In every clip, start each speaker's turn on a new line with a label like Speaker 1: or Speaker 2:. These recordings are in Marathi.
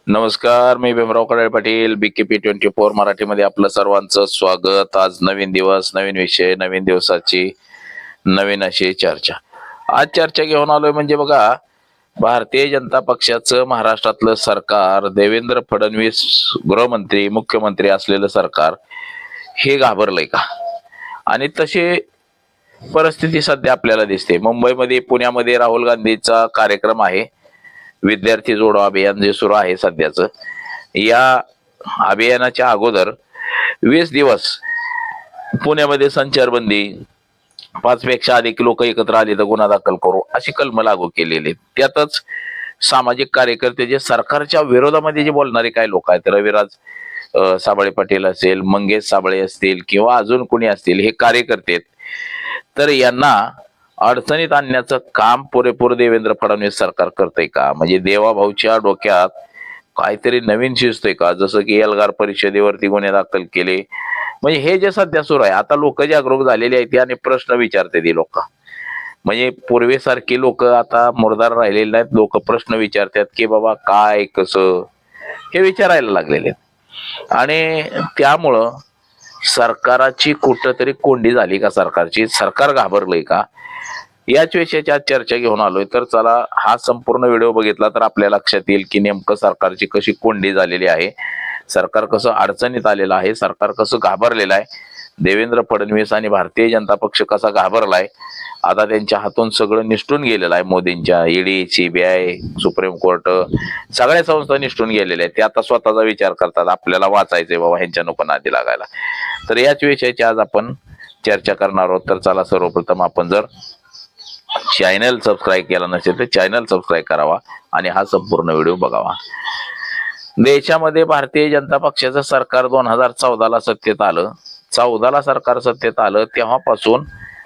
Speaker 1: नमस्कार, मी भीमराव कडाळे पाटील, BKP24 मराठीमध्ये आपलं सर्वांचं स्वागत. आज नवीन दिवस, नवीन विषय, नवीन दिवसाची नवीन अशी चर्चा. आज चर्चा घेऊन आलोय म्हणजे बघा, भारतीय जनता पक्षाचं महाराष्ट्रातलं सरकार, देवेंद्र फडणवीस गृहमंत्री, मुख्यमंत्री असलेलं सरकार हे घाबरलंय का? आणि तशी परिस्थिती सध्या आपल्याला दिसते. मुंबईमध्ये, पुण्यामध्ये राहुल गांधीचा कार्यक्रम आहे. विद्यार्थी जोडो अभियान जे सुरू आहे सध्याचं, या अभियानाच्या अगोदर 20 दिवस पुण्यामध्ये संचारबंदी, 5 पेक्षा अधिक लोक एकत्र आले तर गुन्हा दाखल करू, अशी कलम लागू केलेली. त्यातच सामाजिक कार्यकर्ते जे सरकारच्या विरोधामध्ये जे बोलणारे काय लोक आहेत, रविराज साबळे पाटील असेल, मंगेश साबळे असतील किंवा अजून कोणी असतील, हे कार्यकर्ते आहेत. तर यांना अडचणीत आणण्याचं काम पुरेपूर देवेंद्र फडणवीस सरकार करतंय का? म्हणजे देवाभाऊच्या डोक्यात काहीतरी नवीन शिजतंय का? जसं की एल्गार परिषदेवरती गुन्हे दाखल केले. म्हणजे हे जे सध्या सुरू आहे, आता लोक जागरूक झालेली आहेत आणि प्रश्न विचारते ती लोक. म्हणजे पूर्वेसारखी लोक आता मुरदार राहिलेले नाहीत. लोक प्रश्न विचारतात की बाबा काय कसं, हे विचारायला लागलेले आहेत. आणि त्यामुळं सरकाराची कुठंतरी कोंडी झाली का? सरकार घाबरलंय का? याच विषयाची आज चर्चा घेऊन आलोय. तर चला, हा संपूर्ण व्हिडिओ बघितला तर आपल्या लक्षात येईल की नेमकं सरकारची कशी कोंडी झालेली आहे, सरकार कसं अडचणीत आलेलं आहे, सरकार कसं घाबरलेलं आहे, देवेंद्र फडणवीस आणि भारतीय जनता पक्ष कसा घाबरलाय. आता त्यांच्या हातून सगळं निष्ठून गेलेलं आहे. मोदींच्या ईडी, CBI, सुप्रीम कोर्ट, सगळ्या संस्था निष्ठून गेलेल्या आहेत. ते आता स्वतःचा विचार करतात, आपल्याला वाचायचंय बाबा, ह्यांच्या नको नादी लागायला. तर याच विषयाची आज आपण चर्चा करणार आहोत. तर चला, सर्वप्रथम आपण जर चॅनल सबस्क्राईब केला नसेल तर चॅनल सबस्क्राईब करावा आणि हा संपूर्ण व्हिडिओ बघावा. देशामध्ये भारतीय जनता पक्षाचं सरकार 2014ला सत्तेत आलं. 14ला सरकार सत्तेत आलं तेव्हापासून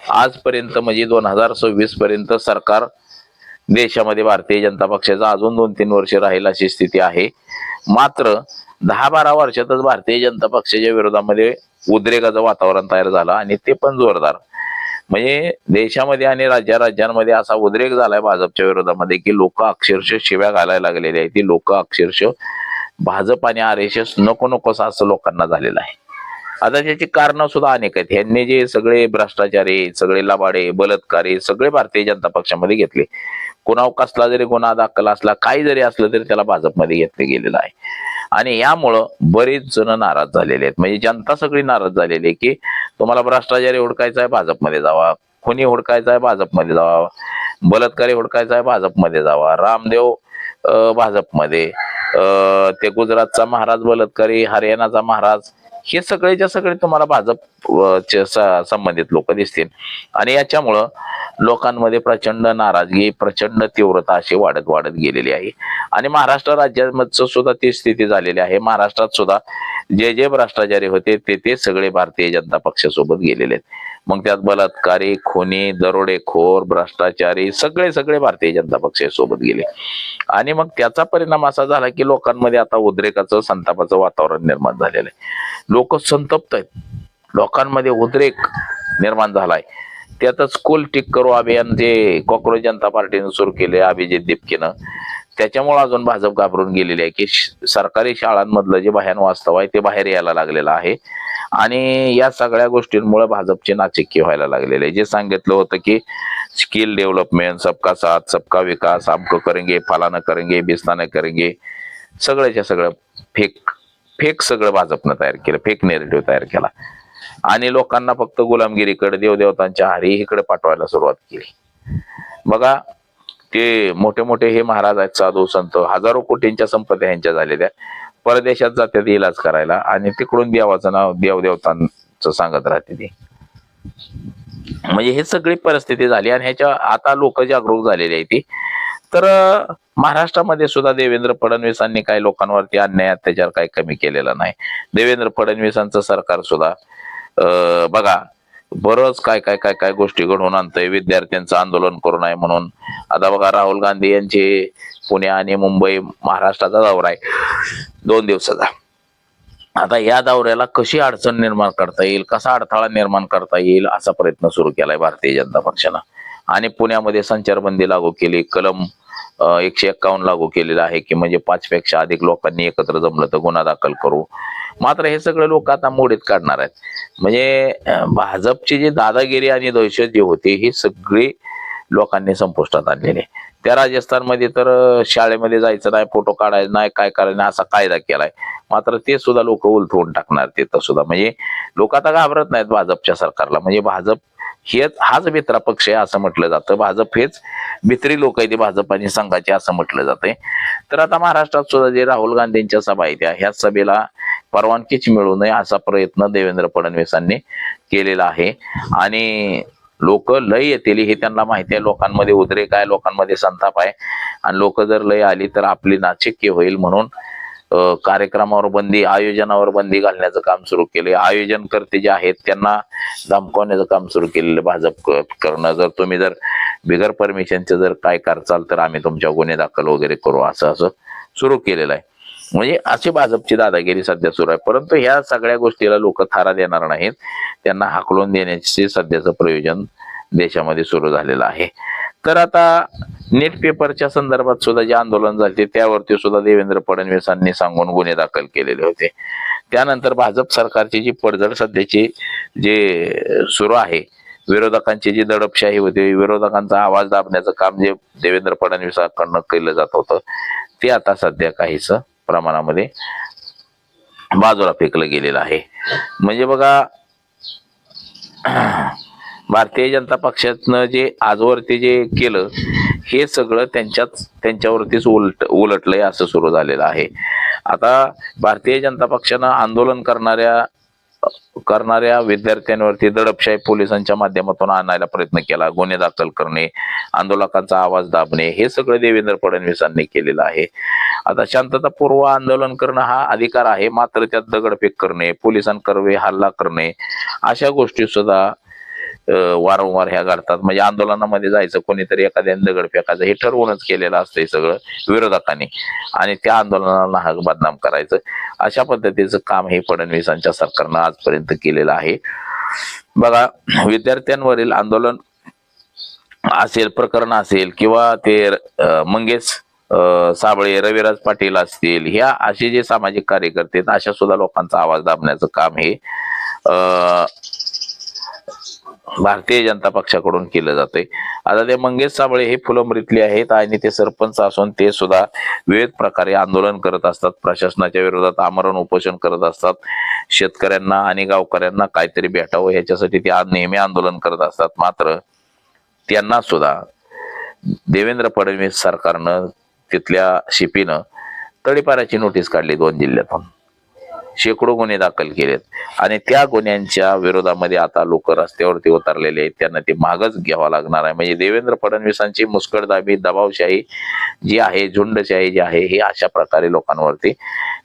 Speaker 1: आजपर्यंत म्हणजे 2026 पर्यंत सरकार देशामध्ये भारतीय जनता पक्षाचं अजून 2-3 वर्ष राहील अशी स्थिती आहे. मात्र 10-12 वर्षातच भारतीय जनता पक्षाच्या विरोधामध्ये उद्रेकाचं वातावरण तयार झालं आणि ते पण जोरदार. म्हणजे देशामध्ये आणि राज्यांमध्ये असा उद्रेक झालाय भाजपच्या विरोधामध्ये की लोक अक्षरशः शिव्या घालायला लागलेले आहेत. ती लोक अक्षरशः भाजप आणि RSS नको नकोस असं लोकांना झालेलं आहे. आता त्याची कारण सुद्धा अनेक आहेत. ह्यांनी जे सगळे भ्रष्टाचारी, सगळे लबाडे, बलात्कारी सगळे भारतीय जनता पक्षामध्ये घेतले. कोणावर कसला जरी गुन्हा दाखल असला, काही जरी असलं तरी त्याला भाजपमध्ये घेतले गेलेलं आहे. आणि यामुळं बरेच जण नाराज झालेले आहेत. म्हणजे जनता सगळी नाराज झालेली आहे की तुम्हाला भ्रष्टाचारी हुडकायचा आहे, भाजपमध्ये जावा. खुनी हुडकायचा आहे, भाजपमध्ये जावा. बलात्कारी हुडकायचा आहे, भाजपमध्ये जावा. रामदेव भाजपमध्ये, ते गुजरातचा महाराज बलात्कारी, हरियाणाचा महाराज, हे सगळेच्या सगळे तुम्हाला भाजप संबंधित लोक दिसतील. आणि याच्यामुळं लोकांमध्ये प्रचंड नाराजगी, प्रचंड तीव्रता अशी वाढत वाढत गेलेली आहे. आणि महाराष्ट्र राज्यामध्ये सुद्धा ती स्थिती झालेली आहे. महाराष्ट्रात सुद्धा जे जे भ्रष्टाचारी होते ते सगळे भारतीय जनता पक्षासोबत गेलेले आहेत. मग त्यात बलात्कारी, खुनी, दरोडेखोर, भ्रष्टाचारी सगळे भारतीय जनता पक्षासोबत गेले. आणि मग त्याचा परिणाम असा झाला की लोकांमध्ये आता उद्रेकाचं, संतापाचं वातावरण निर्माण झालेलं आहे. लोक संतप्त आहेत, लोकांमध्ये उद्रेक निर्माण झालाय. त्यातच कुल टिक करो अभियान जे कॉक्रोच जनता पार्टीने सुरू केले अभिजित दिपकेनं, त्याच्यामुळे अजून भाजप घाबरून गेलेली आहे की सरकारी शाळांमधलं जे भयान वास्तव आहे ते बाहेर यायला लागलेलं आहे. आणि या सगळ्या गोष्टींमुळे भाजपचे नाचिक्की व्हायला लागलेले आहे. जे सांगितलं होतं की स्किल डेव्हलपमेंट, सबका साथ सबका विकास, आमको करेंगे, फलाना करेंगे, बिस्ताना करेंगे, सगळ्याच्या सगळं फेक सगळं भाजपनं तयार केलं, फेक नेरेटिव्ह तयार केला. आणि लोकांना फक्त गुलामगिरीकडे, देवदेवतांच्या हारी इकडे पाठवायला सुरुवात केली. बघा, ते मोठे मोठे हे महाराज आहेत, साधू संत, हजारो कोटींच्या संपत्ती ह्यांच्या झालेल्या, परदेशात जातात इलाज करायला आणि तिकडून देवाचं नाव, देवदेवतांचं सांगत राहते ती. म्हणजे हे सगळी परिस्थिती झाली आणि ह्याच्या आता लोक जागरूक झालेली आहे ती. तर महाराष्ट्रामध्ये सुद्धा देवेंद्र फडणवीसांनी काही लोकांवरती अन्याय अत्याचार काही कमी केलेला नाही. देवेंद्र फडणवीसांचं सरकार सुद्धा बघा बरंच काय काय काय काय गोष्टी घडवून आणतंय. विद्यार्थ्यांचं आंदोलन करू नये म्हणून आता बघा, राहुल गांधी यांचे पुणे आणि मुंबई महाराष्ट्राचा दौरा आहे 2 दिवसाचा. आता या दौऱ्याला कशी अडचण निर्माण करता येईल, कसा अडथळा निर्माण करता येईल असा प्रयत्न सुरू केलाय भारतीय जनता पक्षानं. आणि पुण्यामध्ये संचारबंदी लागू केली, कलम 151 लागू केलेला आहे की म्हणजे 5 पेक्षा अधिक लोकांनी एकत्र जमलं तर गुन्हा दाखल करू. मात्र हे सगळे लोक आता मोडीत काढणार आहेत. म्हणजे भाजपची जी दादागिरी आणि दहशत जी होती ही सगळी लोकांनी संपुष्टात आणलेली आहे. त्या राजस्थानमध्ये तर शाळेमध्ये जायचं नाही, फोटो काढायचा नाही, काय करायचं नाही असा कायदा केलाय. मात्र ते सुद्धा लोक उलथवून टाकणार तिथं सुद्धा. म्हणजे लोक आता घाबरत नाहीत भाजपच्या सरकारला. म्हणजे भाजप हाच मित्र पक्ष आहे असं म्हटलं जातं. भाजप हेच भित्री लोक आहेत भाजप आणि संघाचे असं म्हटलं जातंय. तर आता महाराष्ट्रात सुद्धा जे राहुल गांधींच्या सभा आहेत ह्या सभेला परवानगीच मिळू नये असा प्रयत्न देवेंद्र फडणवीसांनी केलेला आहे. आणि लोक लय येतील हे त्यांना माहिती आहे. लोकांमध्ये उद्रेक आहे, लोकांमध्ये संताप आहे आणि लोक जर लय आली तर आपली नाचिक्य होईल म्हणून कार्यक्रमावर बंदी, आयोजनावर बंदी घालण्याचं काम सुरू केले. आयोजनकर्ते जे आहेत त्यांना धमकावण्याचं काम सुरू केलेलं भाजप करणं. जर तुम्ही जर बिगर परमिशनचे जर काय करचाल तर आम्ही तुमच्या गुन्हे दाखल वगैरे करू असं सुरू केलेलं आहे. म्हणजे अशी भाजपची दादागिरी सध्या सुरू आहे. परंतु ह्या सगळ्या गोष्टीला लोक थारा देणार नाहीत. त्यांना हाकलून देण्याचे सध्याचं प्रयोजन देशामध्ये सुरू झालेलं आहे. तर आता नेट पेपरच्या संदर्भात सुद्धा जे आंदोलन झाले त्यावरती सुद्धा देवेंद्र फडणवीसांनी सांगून गुन्हे दाखल केलेले होते. त्यानंतर भाजप सरकारची जी पडझड सध्याची जे सुरू आहे, विरोधकांची जी दडपशाही होती, विरोधकांचा आवाज दाबण्याचं काम जे देवेंद्र फडणवीसांकडनं केलं जात होतं ते आता सध्या काहीच प्रमाणामध्ये बाजूला फेकलं गेलेलं आहे. म्हणजे बघा भारतीय जनता पक्षानं जे आजवरती जे केलं हे सगळं त्यांच्यावरतीच उलटलंय असं सुरू झालेलं आहे. आता भारतीय जनता पक्षानं आंदोलन करणाऱ्या विद्यार्थ्यांवरती दडपशाही पोलिसांच्या माध्यमातून आणायला प्रयत्न केला. गुन्हे दाखल करणे, आंदोलकांचा आवाज दाबणे हे सगळं देवेंद्र फडणवीसांनी केलेलं आहे. आता शांततापूर्व आंदोलन करणं हा अधिकार आहे, मात्र त्यात दगडफेक करणे, पोलिसांकरवे हल्ला करणे अशा गोष्टी सुद्धा वारंवार ह्या घडतात. म्हणजे आंदोलनामध्ये जायचं, कोणीतरी एखाद्याने दगड फेकायचं हे ठरवूनच केलेलं असतंय सगळं विरोधकांनी आणि त्या आंदोलनाला हा बदनाम करायचं. अशा पद्धतीचं काम हे फडणवीसांच्या सरकारनं आजपर्यंत केलेलं आहे. बघा विद्यार्थ्यांवरील आंदोलन असेल, प्रकरण असेल किंवा ते मंगेश साबळे, रविराज पाटील असतील, ह्या असे जे सामाजिक कार्यकर्ते अशा सुद्धा लोकांचा आवाज दाबण्याचं काम हे भारतीय जनता पक्षाकडून केलं जातंय. आता ते मंगेश साबळे हे फुलंब्रीतले आहेत आणि ते सरपंच असून ते सुद्धा विविध प्रकारे आंदोलन करत असतात, प्रशासनाच्या विरोधात आमरण उपोषण करत असतात. शेतकऱ्यांना आणि गावकऱ्यांना काहीतरी भेटावं ह्याच्यासाठी ते नेहमी आंदोलन करत असतात. मात्र त्यांना सुद्धा देवेंद्र फडणवीस सरकारनं तिथल्या शिपीनं तडीपाराची नोटीस काढली 2 जिल्ह्यातून. शेकडो गुन्हे दाखल केलेत आणि त्या गुन्ह्यांच्या विरोधामध्ये आता लोक रस्त्यावरती उतरलेले आहेत. त्यांना ते मागच घ्यावं लागणार आहे. म्हणजे देवेंद्र फडणवीसांची मुस्कटदाबी, दबावशाही जी आहे, झुंडशाही जी आहे ही अशा प्रकारे लोकांवरती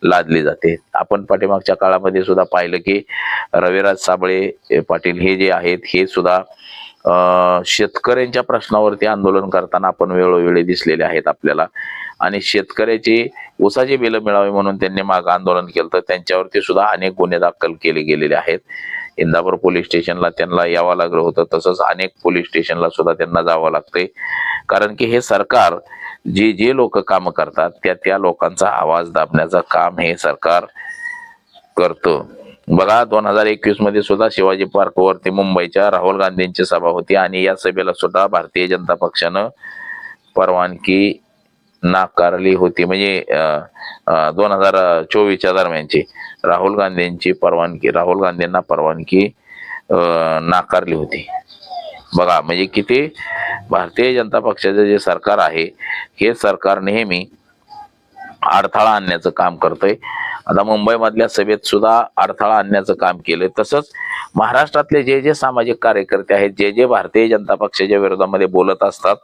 Speaker 1: लादली जाते. आपण पाठीमागच्या काळामध्ये सुद्धा पाहिलं की रविराज साबळे पाटील हे जे आहेत हे सुद्धा शेतकऱ्यांच्या प्रश्नावरती आंदोलन करताना आपण वेळोवेळी दिसलेले आहेत आपल्याला. आणि शेतकऱ्याची ऊसाची बिलं मिळावी म्हणून त्यांनी माग आंदोलन केलं तर त्यांच्यावरती सुद्धा अनेक गुन्हे दाखल केले गेलेले आहेत. इंदापूर पोलीस स्टेशनला त्यांना यावं लागलं होतं, तसंच अनेक पोलीस स्टेशनला सुद्धा त्यांना जावं लागतंय. कारण की हे सरकार जे लोक काम करतात त्या लोकांचा आवाज दाबण्याचं काम हे सरकार करतं. बघा 2021 मध्ये सुद्धा शिवाजी पार्क वरती मुंबईच्या राहुल गांधींची सभा होती आणि या सभेला सुद्धा भारतीय जनता पक्षानं परवानगी नाकारली होती. म्हणजे 2024च्या दरम्यानची राहुल गांधींना परवानगी नाकारली होती. बघा म्हणजे किती भारतीय जनता पक्षाचे जे सरकार आहे हे सरकार नेहमी अडथळा आणण्याचं काम करतंय. आता मुंबई मधल्या सभेत सुद्धा अडथळा आणण्याचं काम केलंय. तसंच महाराष्ट्रातले जे सामाजिक कार्यकर्ते आहेत, जे भारतीय जनता पक्षाच्या विरोधामध्ये बोलत असतात,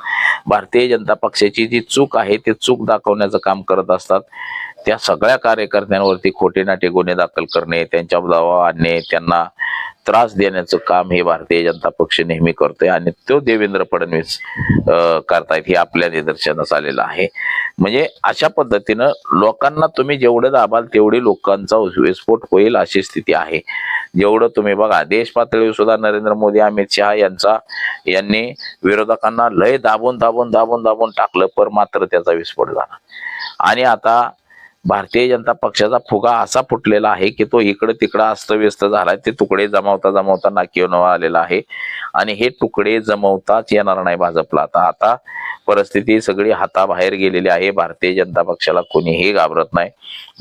Speaker 1: भारतीय जनता पक्षाची जी चूक आहे ते चूक दाखवण्याचं काम करत असतात, त्या सगळ्या कार्यकर्त्यांवरती खोटे नाटे गुन्हे दाखल करणे, त्यांच्या दबाव आणणे, त्यांना त्रास देण्याचं काम हे भारतीय जनता पक्ष नेहमी करतोय आणि तो देवेंद्र फडणवीस करतायत हे आपल्या निदर्शनास आलेलं आहे. म्हणजे अशा पद्धतीनं लोकांना तुम्ही जेवढं दाबाल तेवढी लोकांचा विस्फोट होईल अशी स्थिती आहे. जेवढं तुम्ही बघा, देश पातळीवर सुद्धा नरेंद्र मोदी, अमित शहा यांनी विरोधकांना लय दाबून दाबून दाबून दाबून टाकलं, पण मात्र त्याचा विस्फोट झाला. आणि आता भारतीय जनता पक्षाचा फुगा असा फुटलेला आहे की तो इकडे तिकडे अस्तव्यस्त झाला. ते तुकडे जमावता जमावता नाकीवर आलेला आहे आणि हे तुकडे जमवताच येणार नाही भाजपला. आता परिस्थिती सगळी हाताबाहेर गेलेली आहे. भारतीय जनता पक्षाला कोणीही घाबरत नाही,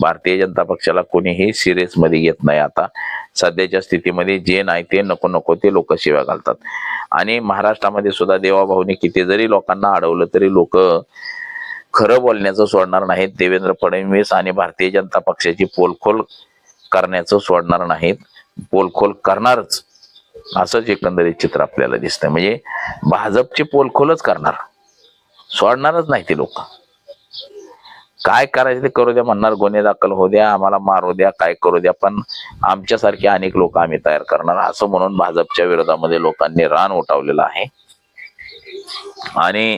Speaker 1: भारतीय जनता पक्षाला कोणीही सिरियस मध्ये घेत नाही. आता सध्याच्या स्थितीमध्ये जे नाही ते नको नको ते लोक शिव्या घालतात. आणि महाराष्ट्रामध्ये सुद्धा देवाभाऊने किती जरी लोकांना अडवलं तरी लोक खरं बोलण्याचं सोडणार नाहीत. देवेंद्र फडणवीस आणि भारतीय जनता पक्षाची पोलखोल करण्याचं सोडणार नाहीत, पोलखोल करणारच, असंच एकंदरीत चित्र आपल्याला दिसतंय. म्हणजे भाजपची पोलखोलच करणार, सोडणारच नाही ते लोक. काय करायचं ते करू द्या म्हणणार, गुन्हे दाखल होऊ द्या, आम्हाला मारू द्या, काय करू द्या, पण आमच्यासारखे अनेक लोक आम्ही तयार करणार, असं म्हणून भाजपच्या विरोधामध्ये लोकांनी रान उठवलेलं आहे. आणि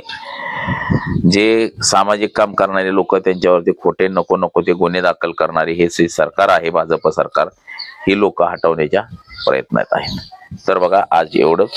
Speaker 1: जे सामाजिक काम करणारे लोक त्यांच्यावरती खोटे नको नको ते गुन्हे दाखल करणारे हे सरकार आहे, भाजप सरकार, ही लोक हटवण्याच्या प्रयत्नात आहेत. तर बघा, आज एवढंच.